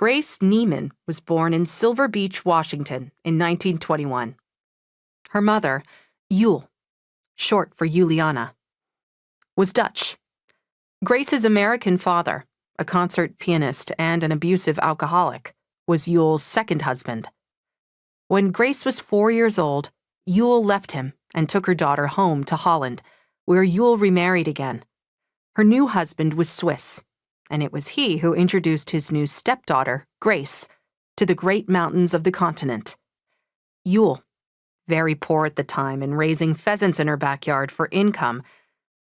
Grace Neiman was born in Silver Beach, Washington in 1921. Her mother, Yule, short for Juliana, was Dutch. Grace's American father, a concert pianist and an abusive alcoholic, was Yule's second husband. When Grace was 4 years old, Yule left him and took her daughter home to Holland, where Yule remarried again. Her new husband was Swiss, and it was he who introduced his new stepdaughter, Grace, to the great mountains of the continent. Yule, very poor at the time and raising pheasants in her backyard for income,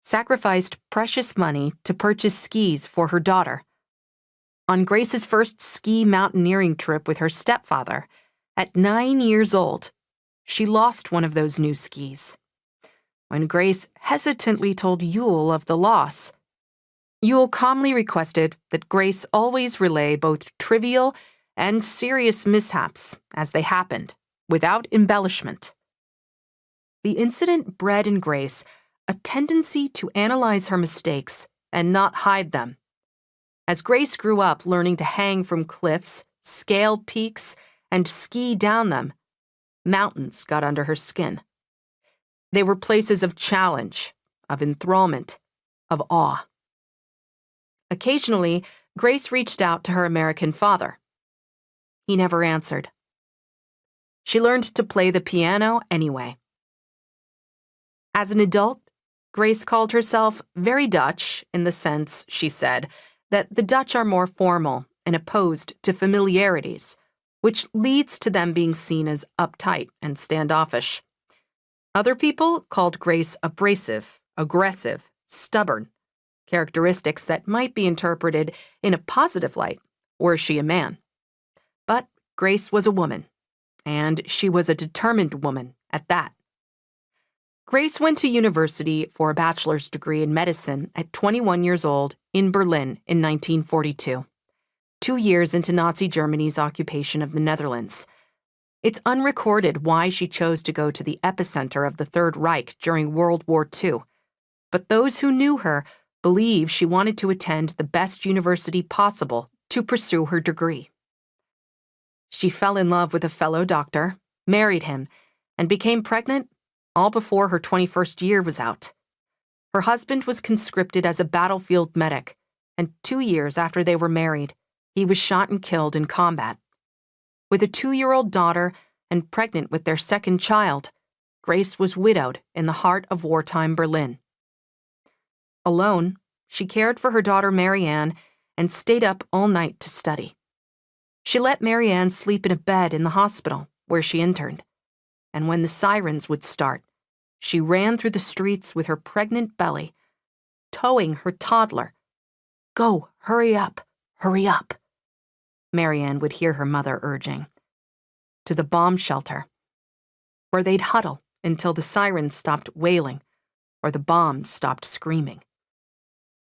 sacrificed precious money to purchase skis for her daughter. On Grace's first ski mountaineering trip with her stepfather, at 9 years old, she lost one of those new skis. When Grace hesitantly told Yule of the loss, Yule calmly requested that Grace always relay both trivial and serious mishaps as they happened, without embellishment. The incident bred in Grace a tendency to analyze her mistakes and not hide them. As Grace grew up learning to hang from cliffs, scale peaks, and ski down them, mountains got under her skin. They were places of challenge, of enthrallment, of awe. Occasionally, Grace reached out to her American father. He never answered. She learned to play the piano anyway. As an adult, Grace called herself very Dutch in the sense, she said, that the Dutch are more formal and opposed to familiarities, which leads to them being seen as uptight and standoffish. Other people called Grace abrasive, aggressive, stubborn, characteristics that might be interpreted in a positive light were she a man. But Grace was a woman, and she was a determined woman at that. Grace went to university for a bachelor's degree in medicine at 21 years old in Berlin in 1942, 2 years into Nazi Germany's occupation of the Netherlands. It's unrecorded why she chose to go to the epicenter of the Third Reich during World War II, but those who knew her believe she wanted to attend the best university possible to pursue her degree. She fell in love with a fellow doctor, married him, and became pregnant all before her 21st year was out. Her husband was conscripted as a battlefield medic, and 2 years after they were married, he was shot and killed in combat. With a 2-year-old daughter and pregnant with their second child, Grace was widowed in the heart of wartime Berlin. Alone, she cared for her daughter Marianne and stayed up all night to study. She let Marianne sleep in a bed in the hospital where she interned, and when the sirens would start, she ran through the streets with her pregnant belly, towing her toddler. "Go, hurry up, hurry up," Marianne would hear her mother urging, to the bomb shelter, where they'd huddle until the sirens stopped wailing or the bombs stopped screaming.